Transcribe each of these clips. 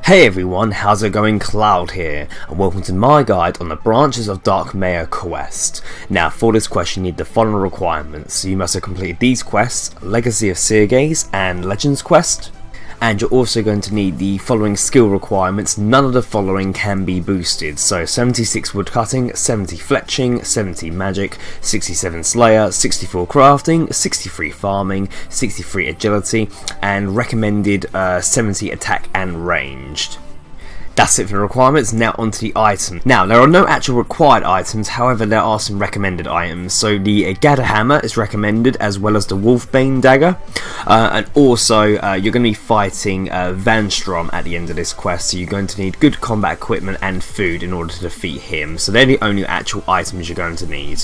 Hey everyone, how's it going? Cloud here, and welcome to my guide on the branches of Darkmeyer quest. Now for this quest you need the following requirements. So you must have completed these quests: Legacy of Seergaze and Legends quest. And you're also going to need the following skill requirements. None of the following can be boosted. So 76 Woodcutting, 70 Fletching, 70 Magic, 67 Slayer, 64 Crafting, 63 Farming, 63 Agility, and recommended 70 Attack and Ranged. That's it for the requirements. Now onto the items. Now there are no actual required items, however there are some recommended items. So the Gadderhammer is recommended, as well as the Wolfbane Dagger, and also you're going to be fighting Vanstrom at the end of this quest, so you're going to need good combat equipment and food in order to defeat him. So they're the only actual items you're going to need.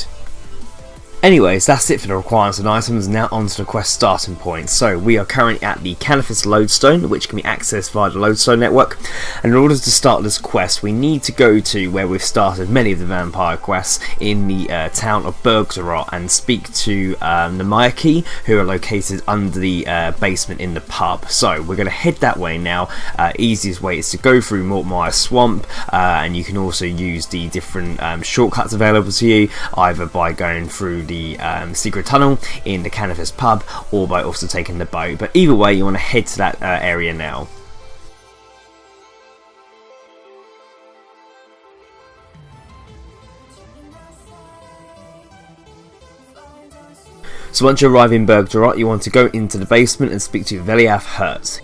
Anyways, that's it for the requirements and items. Now onto the quest starting point. So we are currently at the Canifis Lodestone, which can be accessed via the Lodestone network, and in order to start this quest we need to go to where we've started many of the vampire quests, in the town of Bergdorot, and speak to the Myaki, who are located under the basement in the pub. So we're going to head that way now. Easiest way is to go through Morytania Swamp, and you can also use the different shortcuts available to you, either by going through the secret tunnel in the Canifis pub or by also taking the boat. But either way, you want to head to that area now. So once you arrive in Bergdorot, you want to go into the basement and speak to Veliath Hertz.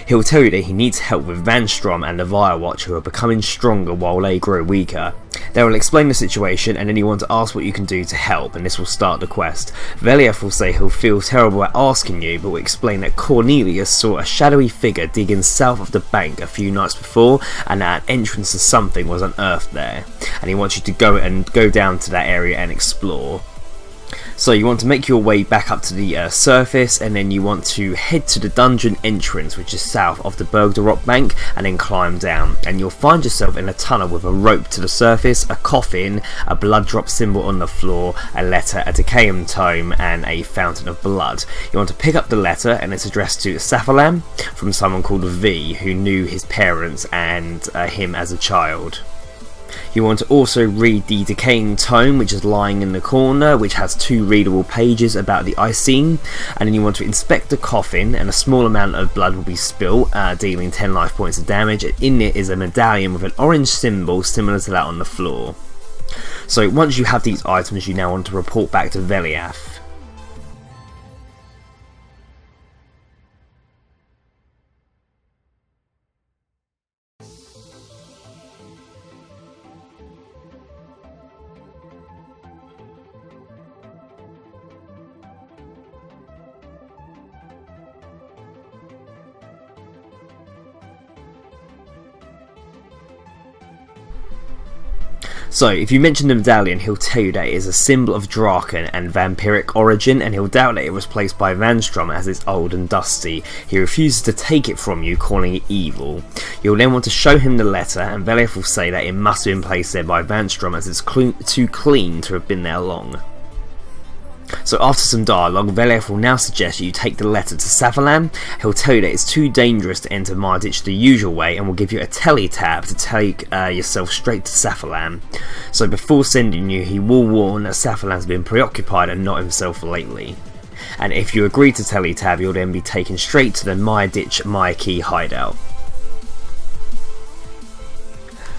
He'll tell you that he needs help with Vanstrom and the Firewatch, who are becoming stronger while they grow weaker. They will explain the situation, and then you want to ask what you can do to help, and this will start the quest. Veliath will say he'll feel terrible at asking you, but will explain that Cornelius saw a shadowy figure digging south of the bank a few nights before, and that an entrance to something was unearthed there, and he wants you to go down to that area and explore. So you want to make your way back up to the surface, and then you want to head to the dungeon entrance, which is south of the Bergdorot bank, and then climb down, and you'll find yourself in a tunnel with a rope to the surface, a coffin, a blood drop symbol on the floor, a letter, a decaying tome, and a fountain of blood. You want to pick up the letter, and it's addressed to Safalam from someone called V, who knew his parents and him as a child. You want to also read the decaying tome, which is lying in the corner, which has 2 readable pages about the Icene, and then you want to inspect the coffin, and a small amount of blood will be spilt, dealing 10 life points of damage, and in it is a medallion with an orange symbol similar to that on the floor. So once you have these items, you now want to report back to Veliath. So, if you mention the medallion, he'll tell you that it is a symbol of Draken and vampiric origin, and he'll doubt that it was placed by Vanstrom as it's old and dusty. He refuses to take it from you, calling it evil. You'll then want to show him the letter, and Veliath will say that it must have been placed there by Vanstrom, as it's too clean to have been there long. So after some dialogue, Veliath will now suggest you take the letter to Safalam. He'll tell you that it's too dangerous to enter Marditch the usual way, and will give you a teletab to take yourself straight to Safalam. So before sending you, he will warn that Safalam's been preoccupied and not himself lately. And if you agree to teletab, you'll then be taken straight to the Marditch Myaki hideout.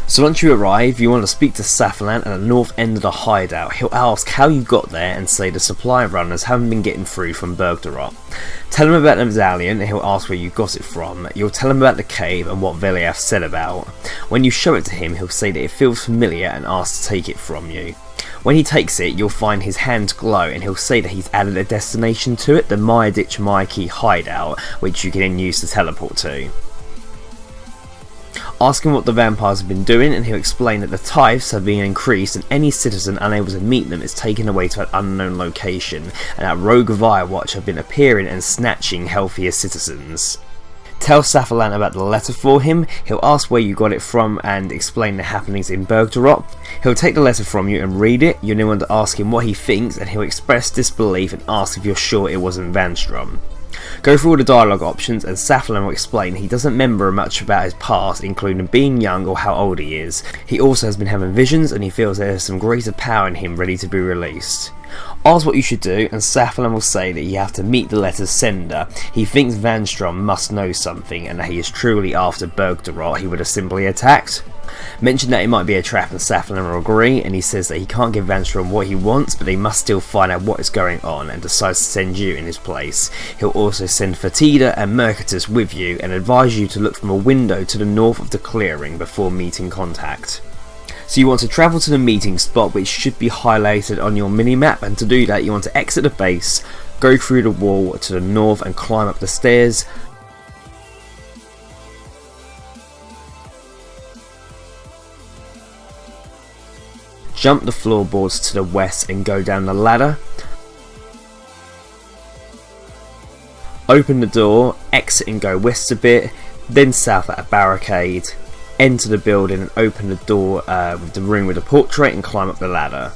So once you arrive, you want to speak to Safalam at the north end of the hideout. He'll ask how you got there and say the supply runners haven't been getting through from Bergdorot. Tell him about the medallion, and he'll ask where you got it from. You'll tell him about the cave and what Veliath said about. When you show it to him, he'll say that it feels familiar and ask to take it from you. When he takes it, you'll find his hands glow, and he'll say that he's added a destination to it, the Marditch Myaki hideout, which you can then use to teleport to. Ask him what the vampires have been doing, and he'll explain that the tithes have been increased, and any citizen unable to meet them is taken away to an unknown location, and that rogue Firewatch have been appearing and snatching healthier citizens. Tell Safalan about the letter for him. He'll ask where you got it from and explain the happenings in Bergdorop. He'll take the letter from you and read it. You'll then want to ask him what he thinks, and he'll express disbelief and ask if you're sure it wasn't Vanstrom. Go through all the dialogue options, and Safalan will explain he doesn't remember much about his past, including being young or how old he is. He also has been having visions, and he feels there is some greater power in him ready to be released. Ask what you should do, and Safalan will say that you have to meet the letter's sender. He thinks Vanstrom must know something, and that he is truly after Bergdorop he would have simply attacked. Mention that it might be a trap, and Safalan will agree, and he says that he can't give Vanstrom what he wants, but they must still find out what is going on, and decides to send you in his place. He'll also send Fatida and Mercatus with you, and advise you to look from a window to the north of the clearing before meeting contact. So you want to travel to the meeting spot, which should be highlighted on your minimap, and to do that you want to exit the base, go through the wall to the north and climb up the stairs. Jump the floorboards to the west and go down the ladder. Open the door, exit and go west a bit, then south at a barricade. Enter the building and open the door with the room with the portrait and climb up the ladder.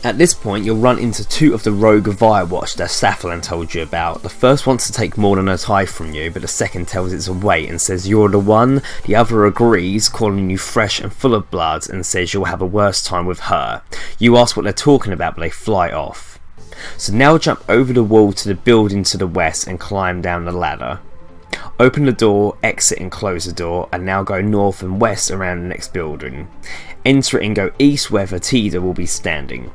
At this point you'll run into two of the rogue Firewatch that Safalan told you about. The first wants to take more than a tithe from you, but the second tells it to wait and says you're the one. The other agrees, calling you fresh and full of blood, and says you'll have a worse time with her. You ask what they're talking about, but they fly off. So now jump over the wall to the building to the west and climb down the ladder. Open the door, exit and close the door, and now go north and west around the next building. Enter it and go east where Fatida will be standing.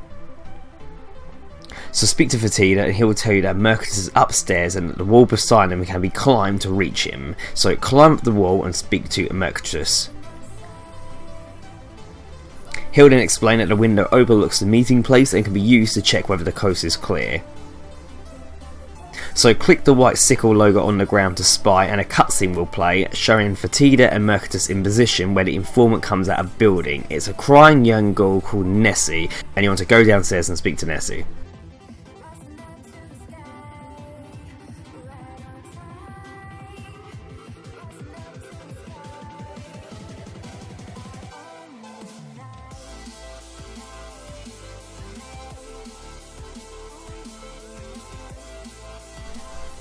So speak to Fatida and he will tell you that Mercatus is upstairs and that the wall beside him can be climbed to reach him. So climb up the wall and speak to Mercatus. He'll then explain that the window overlooks the meeting place and can be used to check whether the coast is clear. So click the white sickle logo on the ground to spy, and a cutscene will play showing Fatida and Mercatus in position where the informant comes out of building. It's a crying young girl called Nessie, and you want to go downstairs and speak to Nessie.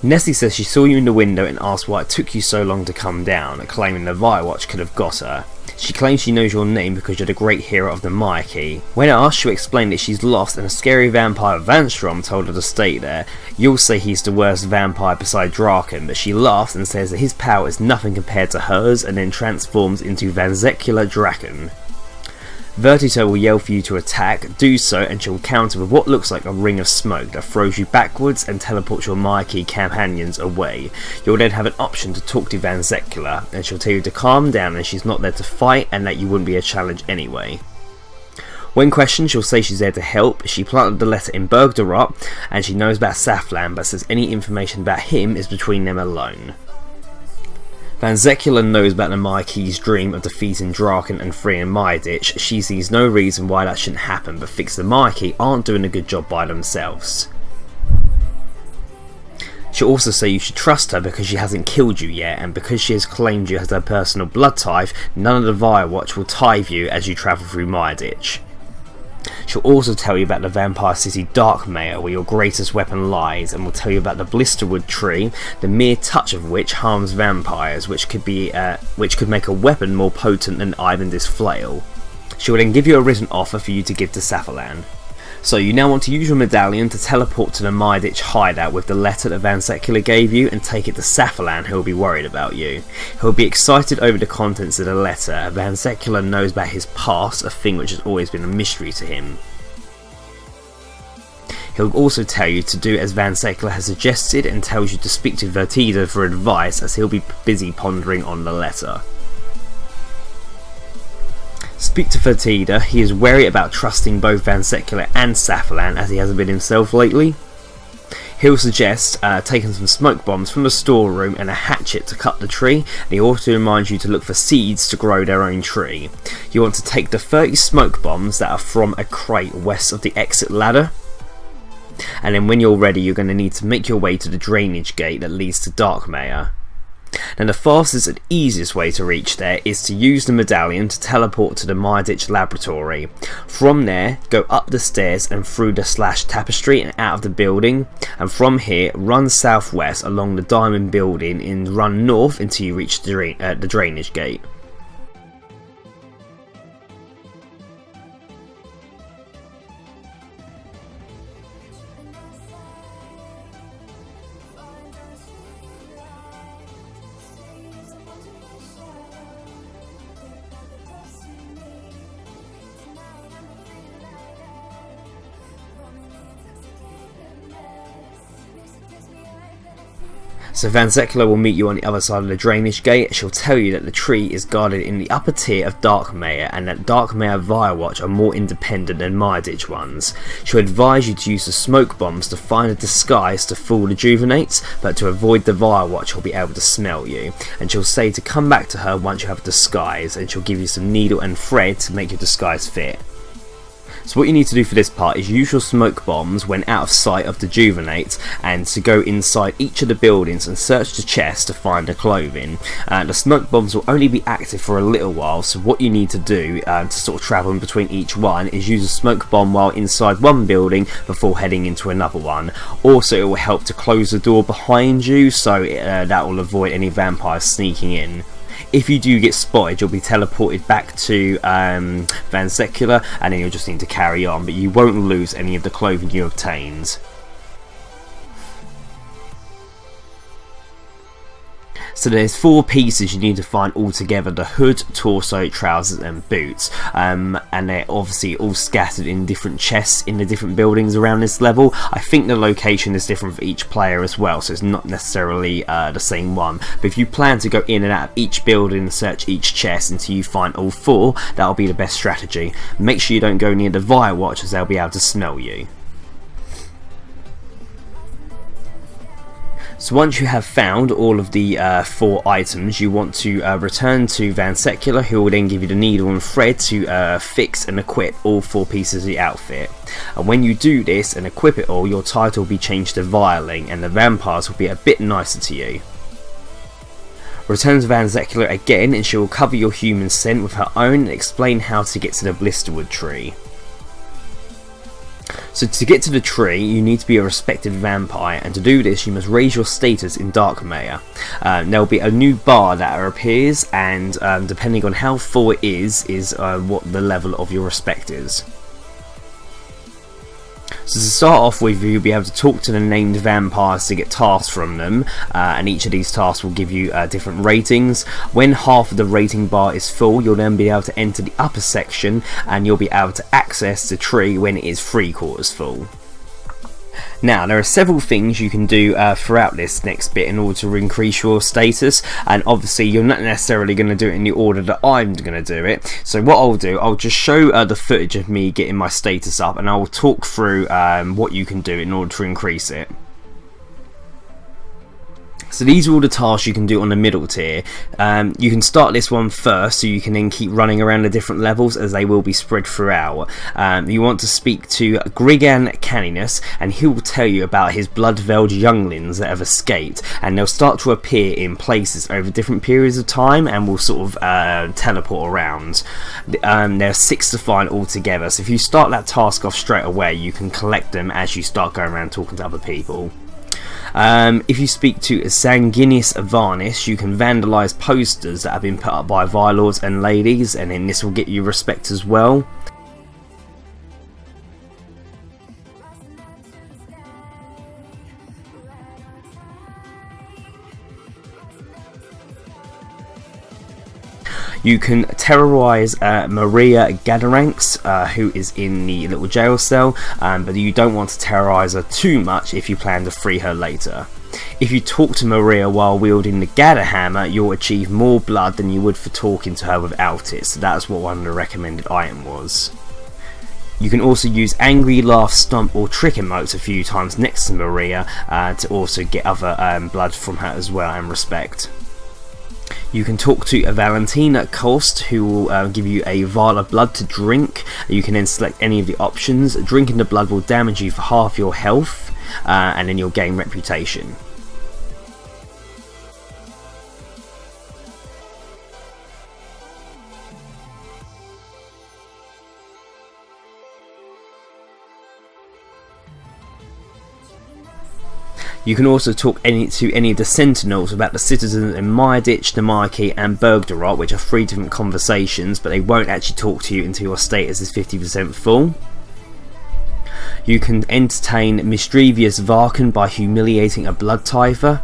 Nessie says she saw you in the window and asked why it took you so long to come down, claiming the Firewatch could have got her. She claims she knows your name because you're the great hero of the Myki. When asked, she'll explain that she's lost and a scary vampire Vanstrom told her to stay there. You'll say he's the worst vampire beside Draken, but she laughs and says that his power is nothing compared to hers, and then transforms into Vansekula Draken. Vertito will yell for you to attack, do so, and she'll counter with what looks like a ring of smoke that throws you backwards and teleports your Myki companions away. You'll then have an option to talk to Vansekula, and she'll tell you to calm down and she's not there to fight and that you wouldn't be a challenge anyway. When questioned, she'll say she's there to help. She planted the letter in Bergdorop and she knows about Saflan, but says any information about him is between them alone. Vansekula knows about the Myki's dream of defeating Draken and freeing Myditch. She sees no reason why that shouldn't happen, but thinks the Myki aren't doing a good job by themselves. She'll also say you should trust her because she hasn't killed you yet, and because she has claimed you as her personal blood tithe, none of the Firewatch will tithe you as you travel through Myditch. She'll also tell you about the vampire city Darkmeyer, where your greatest weapon lies, and will tell you about the Blisterwood tree, the mere touch of which harms vampires, which could make a weapon more potent than Ivan's flail. She will then give you a written offer for you to give to Safalan. So you now want to use your medallion to teleport to the Myditch hideout with the letter that Vansekula gave you and take it to Safalan, who will be worried about you. He'll be excited over the contents of the letter. Vansekula knows about his past, a thing which has always been a mystery to him. He'll also tell you to do as Vansekula has suggested and tells you to speak to Vertida for advice, as he'll be busy pondering on the letter. Speak to Fatida. He is wary about trusting both Vansekula and Safalan, as he hasn't been himself lately. He'll suggest taking some smoke bombs from the storeroom and a hatchet to cut the tree, and he also reminds you to look for seeds to grow their own tree. You want to take the 30 smoke bombs that are from a crate west of the exit ladder, and then when you're ready you're going to need to make your way to the drainage gate that leads to Darkmeyer. Now the fastest and easiest way to reach there is to use the medallion to teleport to the Morytania laboratory. From there, go up the stairs and through the slash tapestry and out of the building, and from here run southwest along the diamond building and run north until you reach the drainage gate. So Vanstrom will meet you on the other side of the drainage gate. She'll tell you that the tree is guarded in the upper tier of Darkmeyer and that Darkmeyer Firewatch are more independent than Morytania ones. She'll advise you to use the smoke bombs to find a disguise to fool the Juvenates, but to avoid the Firewatch she'll be able to smell you. And she'll say to come back to her once you have a disguise, and she'll give you some needle and thread to make your disguise fit. So what you need to do for this part is use your smoke bombs when out of sight of the Juvenates, and to go inside each of the buildings and search the chests to find the clothing. The smoke bombs will only be active for a little while, so what you need to do to sort of travel in between each one is use a smoke bomb while inside one building before heading into another one. Also, it will help to close the door behind you, so that will avoid any vampires sneaking in. If you do get spotted, you'll be teleported back to Vanstrom, and then you'll just need to carry on, but you won't lose any of the clothing you obtained. So there's 4 pieces you need to find all together: the hood, torso, trousers and boots, and they're obviously all scattered in different chests in the different buildings around this level. I think the location is different for each player as well, so it's not necessarily the same one, but if you plan to go in and out of each building and search each chest until you find all 4, that'll be the best strategy. Make sure you don't go near the Firewatch, as they'll be able to smell you. So once you have found all of the 4 items, you want to return to Vanstrom, who will then give you the needle and thread to fix and equip all 4 pieces of the outfit. And when you do this and equip it all, your title will be changed to Viling, and the vampires will be a bit nicer to you. Return to Vanstrom again, and she will cover your human scent with her own and explain how to get to the Blisterwood tree. So to get to the tree, you need to be a respected vampire, and to do this you must raise your status in Darkmeyer. There will be a new bar that appears, and depending on how full it is what the level of your respect is. So to start off with, you'll be able to talk to the named vampires to get tasks from them, and each of these tasks will give you different ratings. When half of the rating bar is full, you'll then be able to enter the upper section, and you'll be able to access the tree when it is 3/4 full. Now, there are several things you can do throughout this next bit in order to increase your status, and obviously you're not necessarily going to do it in the order that I'm going to do it. So what I'll do, I'll just show the footage of me getting my status up, and I'll talk through what you can do in order to increase it. So these are all the tasks you can do on the middle tier. You can start this one first, so you can then keep running around the different levels, as they will be spread throughout. You want to speak to Grigan Caninus, and he will tell you about his blood-veiled younglings that have escaped, and they'll start to appear in places over different periods of time and will sort of teleport around. There are 6 to find altogether, so if you start that task off straight away, you can collect them as you start going around talking to other people. If you speak to Sanguinius Varnish, you can vandalise posters that have been put up by Vilelords and ladies, and then this will get you respect as well. You can terrorise Maria Gadderhammer, who is in the little jail cell, but you don't want to terrorise her too much if you plan to free her later. If you talk to Maria while wielding the Gadderhammer, you'll achieve more blood than you would for talking to her without it, so that's what one of the recommended items was. You can also use Angry, Laugh, Stomp or Trick emotes a few times next to Maria to also get other blood from her as well and respect. You can talk to a Valentina Cost, who will give you a vial of blood to drink. You can then select any of the options. Drinking the blood will damage you for half your health, and then you'll gain reputation. You can also talk to any of the Sentinels about the citizens in Myrditch, Namarki and Bergdorot, which are 3 different conversations, but they won't actually talk to you until your status is 50% full. You can entertain mischievous Varkan by humiliating a blood Tifa.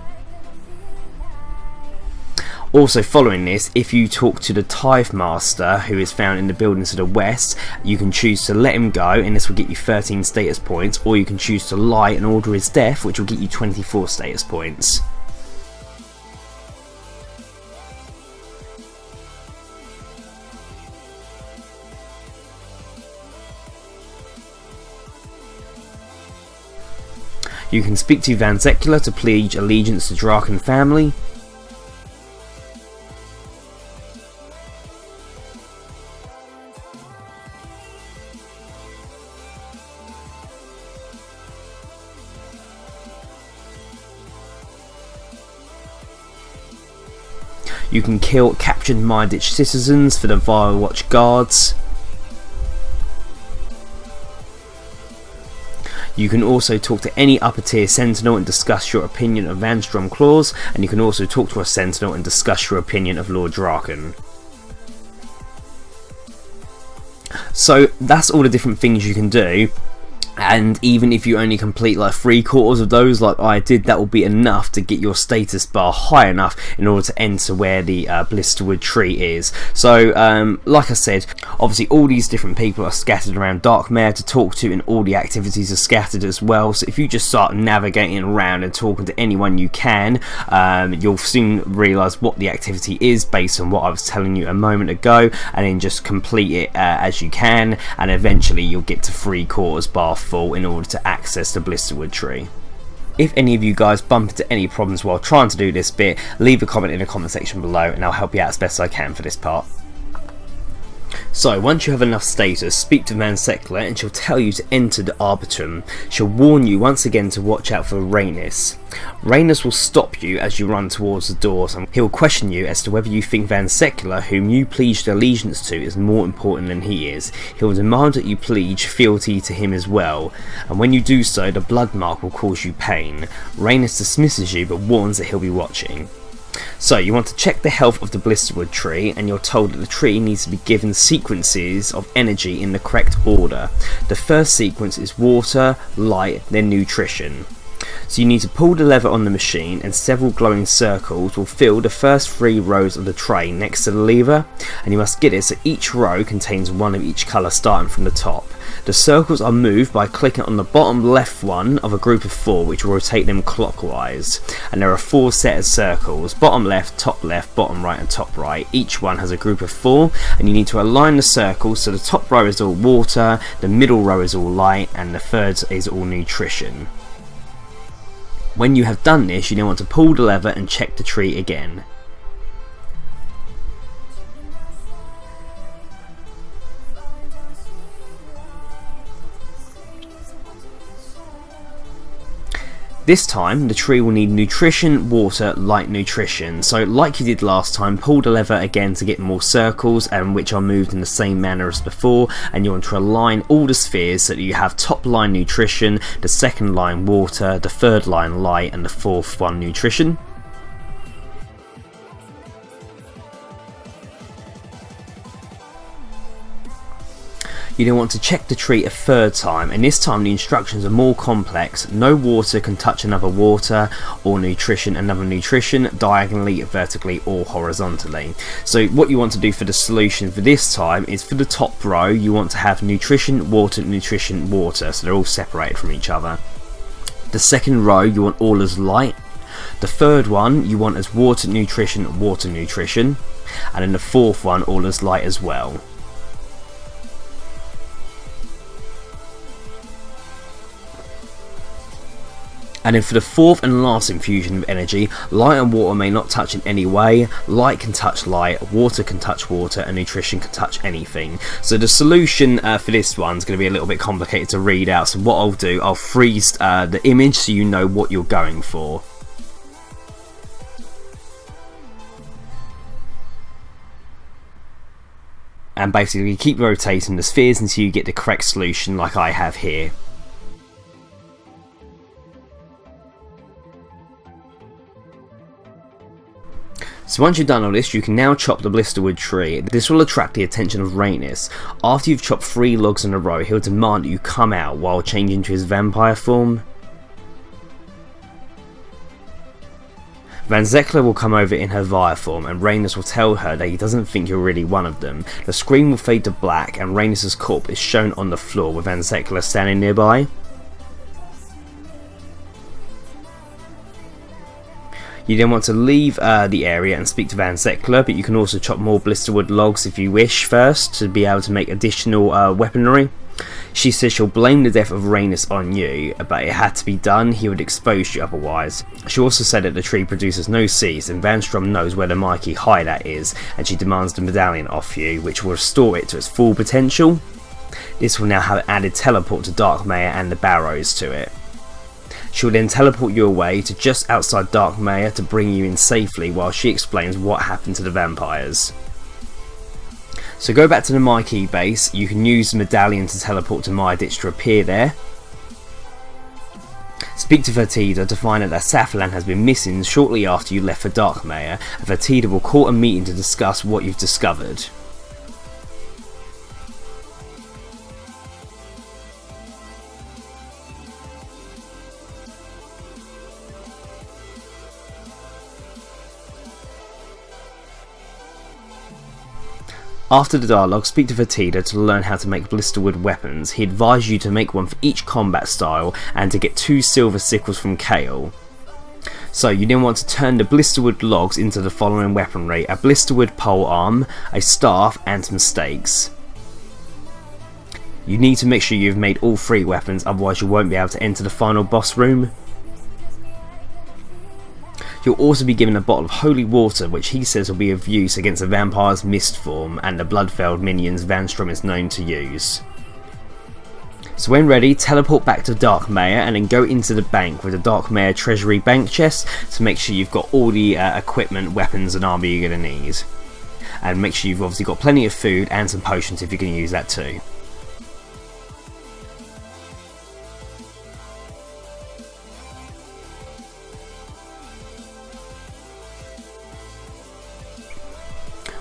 Also following this, if you talk to the Tifa Master, who is found in the buildings to the west, you can choose to let him go and this will get you 13 status points, or you can choose to lie and order his death, which will get you 24 status points. You can speak to Vanstrom to pledge allegiance to Draken family. You can kill captured Myrditch citizens for the Firewatch guards. You can also talk to any upper tier Sentinel and discuss your opinion of Vanstrom claws, and you can also talk to a Sentinel and discuss your opinion of Lord Draken. So that's all the different things you can do. And even if you only complete like 3/4 of those like I did, that will be enough to get your status bar high enough in order to enter where the Blisterwood tree is. So like I said, obviously all these different people are scattered around Darkmeyer to talk to, and all the activities are scattered as well. So if you just start navigating around and talking to anyone you can, you'll soon realise what the activity is based on what I was telling you a moment ago, and then just complete it as you can, and eventually you'll get to 3/4 bar full in order to access the Blisterwood tree. If any of you guys bump into any problems while trying to do this bit, leave a comment in the comment section below and I'll help you out as best I can for this part. So once you have enough status, speak to Vanstrom and she'll tell you to enter the Arbitrum. She'll warn you once again to watch out for Rhaenys. Rhaenys will stop you as you run towards the doors, and he'll question you as to whether you think Vanstrom, whom you pledged allegiance to, is more important than he is. He'll demand that you pledge fealty to him as well, and when you do so, the blood mark will cause you pain. Rhaenys dismisses you but warns that he'll be watching. So you want to check the health of the Blisterwood tree, and you're told that the tree needs to be given sequences of energy in the correct order. The first sequence is water, light, then nutrition. So you need to pull the lever on the machine and several glowing circles will fill the first 3 rows of the tray next to the lever, and you must get it so each row contains one of each colour starting from the top. The circles are moved by clicking on the bottom left one of a group of 4, which will rotate them clockwise, and there are 4 set of circles: bottom left, bottom right and top right. Each one has a group of 4, and you need to align the circles so the top row is all water, the middle row is all light, and the third is all nutrition. When you have done this, you then want to pull the lever and check the tree again. This time the tree will need nutrition, water, light, nutrition. So like you did last time, pull the lever again to get more circles, and which are moved in the same manner as before, and you want to align all the spheres so that you have top line nutrition, the second line water, the third line light, and the fourth one nutrition. You then want to check the tree a 3rd time, and this time the instructions are more complex. No water can touch another water, or nutrition another nutrition, diagonally, vertically or horizontally. So what you want to do for the solution for this time is, for the top row you want to have nutrition, water, nutrition, water, so they're all separated from each other. The second row you want all as light. The third one you want as water, nutrition, water, nutrition, and then the fourth one all as light as well. And then for the 4th and last infusion of energy, light and water may not touch in any way. Light can touch light, water can touch water, and nutrition can touch anything. So the solution for this one's going to be a little bit complicated to read out, so what I'll do, I'll freeze the image so you know what you're going for. And basically keep rotating the spheres until you get the correct solution like I have here. So once you've done all this, you can now chop the Blisterwood tree. This will attract the attention of Rhaenys. After you've chopped 3 logs in a row, he'll demand that you come out while changing to his vampire form. Vanstrom will come over in her Vire form, and Rhaenys will tell her that he doesn't think you're really one of them. The screen will fade to black, and Rhaenys' corpse is shown on the floor with Vanstrom standing nearby. You then want to leave the area and speak to Vanstrom, but you can also chop more Blisterwood logs if you wish first to be able to make additional weaponry. She says she'll blame the death of Rhaenys on you, but it had to be done, he would expose you otherwise. She also said that the tree produces no seeds, and Vanstrom knows where the Mikey hideout is, and she demands the medallion off you, which will restore it to its full potential. This will now have added teleport to Darkmeyer and the barrows to it. She will then teleport you away to just outside Darkmeyer to bring you in safely while she explains what happened to the vampires. So go back to the Mikey base. You can use the medallion to teleport to Myrdditch to appear there. Speak to Fertitta to find out that Saffron has been missing shortly after you left for Darkmeyer, and Fertitta will call a meeting to discuss what you've discovered. After the dialogue, speak to Fertitta to learn how to make Blisterwood weapons. He advised you to make one for each combat style and to get 2 silver sickles from Kale. So you then want to turn the Blisterwood logs into the following weaponry: a Blisterwood pole arm, a staff and some stakes. You need to make sure you've made all 3 weapons, otherwise you won't be able to enter the final boss room. You'll also be given a bottle of holy water, which he says will be of use against the vampire's mist form and the blood-felled minions Vanstrom is known to use. So when ready, teleport back to Darkmeyer and then go into the bank with the Darkmeyer treasury bank chest to make sure you've got all the equipment, weapons and armour you're going to need. And make sure you've obviously got plenty of food and some potions if you can use that too.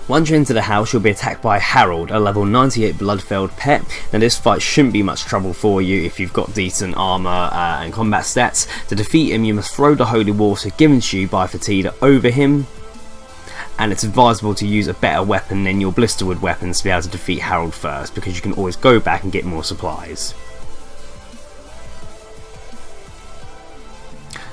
Once you enter the house, you'll be attacked by Harold, a level 98 blood-felled pet. Now this fight shouldn't be much trouble for you if you've got decent armour and combat stats. To defeat him, you must throw the holy water given to you by Fertitta over him. And it's advisable to use a better weapon than your Blisterwood weapons to be able to defeat Harold first, because you can always go back and get more supplies.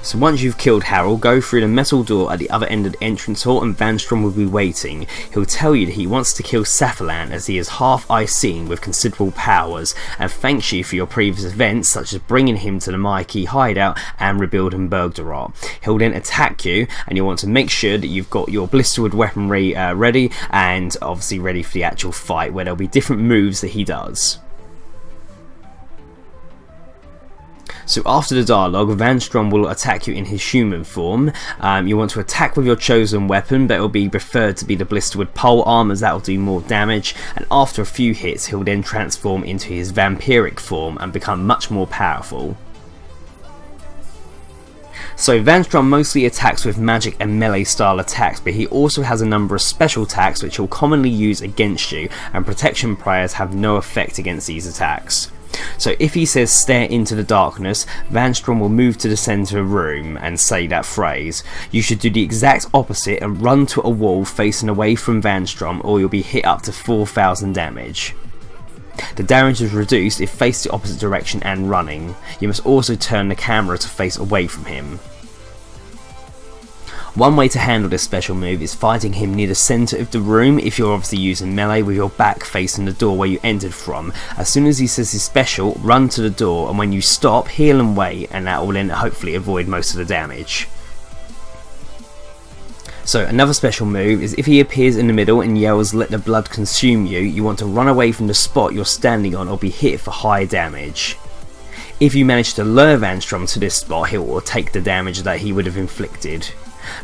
So once you've killed Harold, go through the metal door at the other end of the entrance hall and Vanstrom will be waiting. He'll tell you that he wants to kill Saffron as he is half Icene with considerable powers, and thanks you for your previous events such as bringing him to the Mikey hideout and rebuilding Bergdorf. He'll then attack you and you'll want to make sure that you've got your Blisterwood weaponry ready and obviously ready for the actual fight, where there'll be different moves that he does. So after the dialogue, Vanstrom will attack you in his human form. You want to attack with your chosen weapon, but it will be preferred to be the Blisterwood pole arm as that will do more damage, and after a few hits he'll then transform into his vampiric form and become much more powerful. So Vanstrom mostly attacks with magic and melee style attacks, but he also has a number of special attacks which he'll commonly use against you, and protection prayers have no effect against these attacks. So if he says stare into the darkness, Vanstrom will move to the centre of the room and say that phrase. You should do the exact opposite and run to a wall facing away from Vanstrom, or you'll be hit up to 4,000 damage. The damage is reduced if faced the opposite direction and running. You must also turn the camera to face away from him. One way to handle this special move is fighting him near the centre of the room if you're obviously using melee with your back facing the door where you entered from. As soon as he says his special, run to the door, and when you stop, heal and wait, and that will then hopefully avoid most of the damage. So another special move is if he appears in the middle and yells let the blood consume you, you want to run away from the spot you're standing on or be hit for high damage. If you manage to lure Vanstrom to this spot, he will take the damage that he would have inflicted.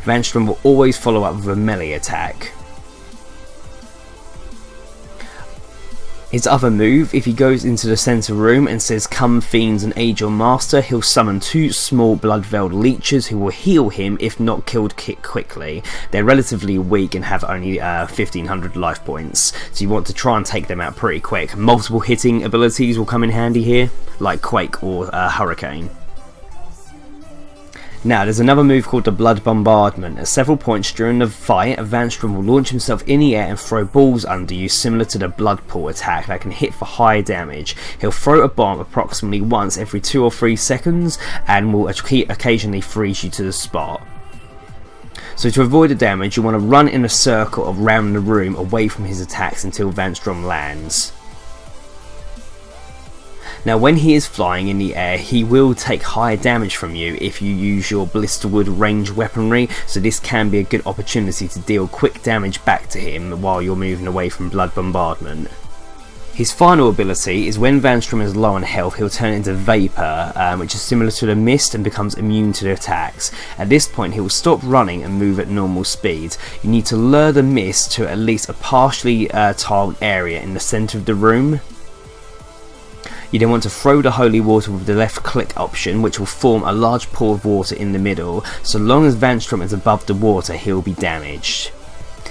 Vanstrom will always follow up with a melee attack. His other move, if he goes into the centre room and says "Come fiends and aid your master," he'll summon 2 small blood-veiled leeches who will heal him if not killed quickly. They're relatively weak and have only 1500 life points, so you want to try and take them out pretty quick. Multiple hitting abilities will come in handy here, like Quake or Hurricane. Now, there's another move called the Blood Bombardment. At several points during the fight, Vanstrom will launch himself in the air and throw balls under you, similar to the Blood Pool attack that can hit for high damage. He'll throw a bomb approximately once every 2 or 3 seconds and will occasionally freeze you to the spot. So to avoid the damage, you want to run in a circle around the room away from his attacks until Vanstrom lands. Now, when he is flying in the air, he will take high damage from you if you use your Blisterwood range weaponry, so this can be a good opportunity to deal quick damage back to him while you're moving away from Blood Bombardment. His final ability is when Vanstrom is low on health, he'll turn into Vapour, which is similar to the Mist and becomes immune to the attacks. At this point, he will stop running and move at normal speed. You need to lure the Mist to at least a partially tiled area in the centre of the room. You then want to throw the holy water with the left click option, which will form a large pool of water in the middle. So long as Vanstrom is above the water, he'll be damaged.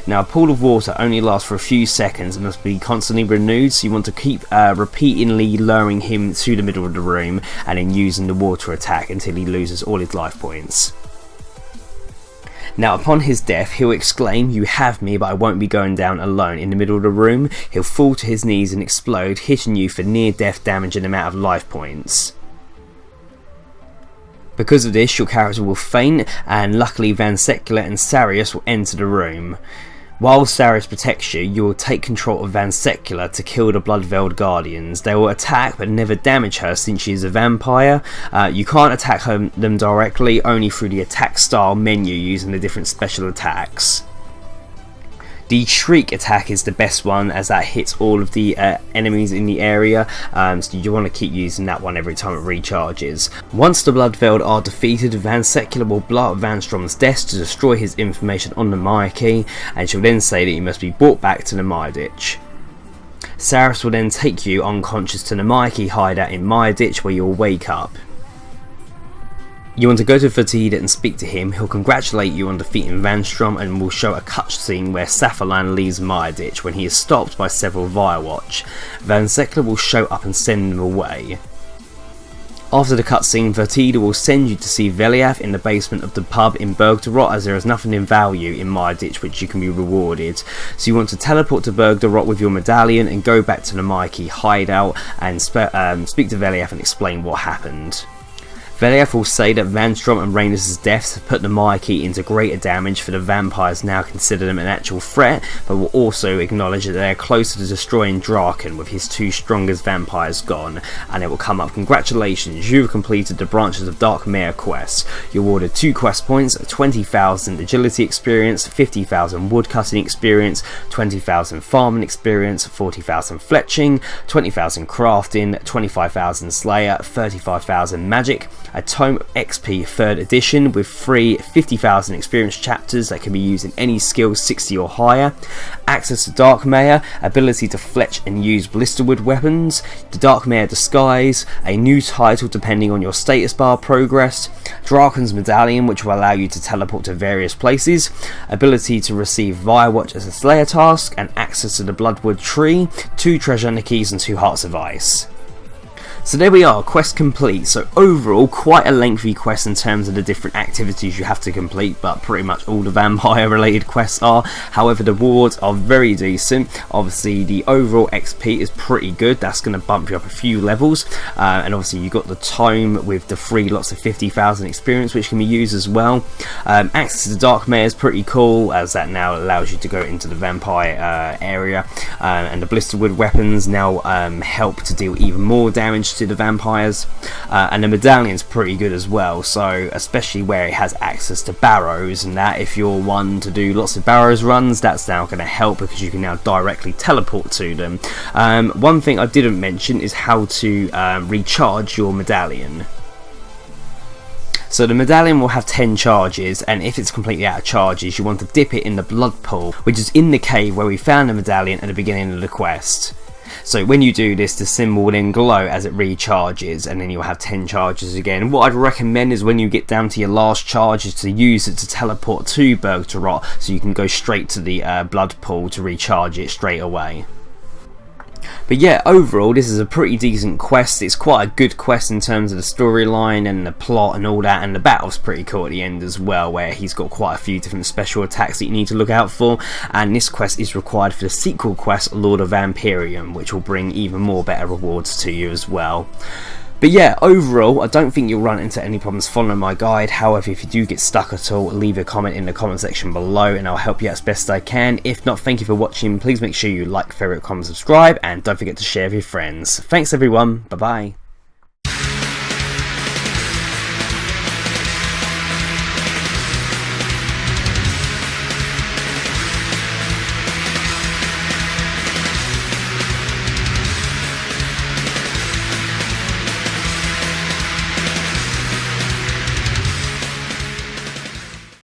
Now, a pool of water only lasts for a few seconds and must be constantly renewed, so you want to keep repeatedly luring him to the middle of the room and then using the water attack until he loses all his life points. Now, upon his death, he'll exclaim, "You have me, but I won't be going down alone." In the middle of the room, he'll fall to his knees and explode, hitting you for near-death damage and amount of life points. Because of this, your character will faint, and luckily Vansecula and Sarius will enter the room. While Sarius protects you, you will take control of Vansecula to kill the Blood-Veiled Guardians. They will attack but never damage her since she is a vampire. You can't attack them directly, only through the attack style menu using the different special attacks. The Shriek attack is the best one, as that hits all of the enemies in the area, so you want to keep using that one every time it recharges. Once the Blood-Veiled are defeated, Vansecula will blow up Vanstrom's desk to destroy his information on the Mire Key, and she'll then say that he must be brought back to the Mire Ditch. Sarius will then take you unconscious to the Mire Key hideout in Mire Ditch, where you'll wake up. You want to go to Fertida and speak to him. He'll congratulate you on defeating Vanstrom and will show a cutscene where Safalan leaves Mire Ditch when he is stopped by several Firewatch. Vansecula will show up and send him away. After the cutscene, Fertida will send you to see Veliath in the basement of the pub in Bergderot, as there is nothing in value in Mire Ditch which you can be rewarded. So you want to teleport to Bergderot with your medallion and go back to the Mire Key hideout and speak to Veliath and explain what happened. Veliath will say that Vanstrom and Rhaenys' deaths have put the Mire Key into greater damage, for the vampires now consider them an actual threat, but will also acknowledge that they are closer to destroying Draken with his 2 strongest vampires gone, and it will come up, "Congratulations, you have completed the Branches of Darkmeyer quest. You're awarded 2 quest points, 20,000 agility experience, 50,000 woodcutting experience, 20,000 farming experience, 40,000 fletching, 20,000 crafting, 25,000 slayer, 35,000 magic, a Tome of XP 3rd edition with 3 50,000 experience chapters that can be used in any skill 60 or higher, access to Darkmeyer, ability to fletch and use Blisterwood weapons, the Darkmeyer disguise, a new title depending on your status bar progress, Draken's Medallion, which will allow you to teleport to various places, ability to receive Firewatch as a Slayer task, and access to the Bloodwood tree, 2 treasure keys and 2 hearts of ice. So there we are, quest complete. So overall, quite a lengthy quest in terms of the different activities you have to complete, but pretty much all the vampire related quests are. However, the rewards are very decent. Obviously the overall XP is pretty good, that's going to bump you up a few levels, and obviously you got the tome with the free lots of 50,000 experience which can be used as well. Access to Darkmeyer is pretty cool, as that now allows you to go into the vampire area, and the Blisterwood weapons now help to deal even more damage to the vampires, and the medallion's pretty good as well, so especially where it has access to barrows, and that if you're one to do lots of barrows runs, that's now going to help because you can now directly teleport to them. One thing I didn't mention is how to recharge your medallion. So the medallion will have 10 charges, and if it's completely out of charges, you want to dip it in the blood pool, which is in the cave where we found the medallion at the beginning of the quest. So when you do this, the symbol will then glow as it recharges, and then you'll have 10 charges again. What I'd recommend is when you get down to your last charge is to use it to teleport to Bergtarot, so you can go straight to the blood pool to recharge it straight away. But yeah, overall this is a pretty decent quest. It's quite a good quest in terms of the storyline and the plot and all that, and the battle's pretty cool at the end as well, where he's got quite a few different special attacks that you need to look out for, and this quest is required for the sequel quest, Lord of Vampyrium, which will bring even more better rewards to you as well. But yeah, overall, I don't think you'll run into any problems following my guide. However, if you do get stuck at all, leave a comment in the comment section below and I'll help you out as best I can. If not, thank you for watching. Please make sure you like, favorite, comment, subscribe, and don't forget to share with your friends. Thanks everyone, bye bye.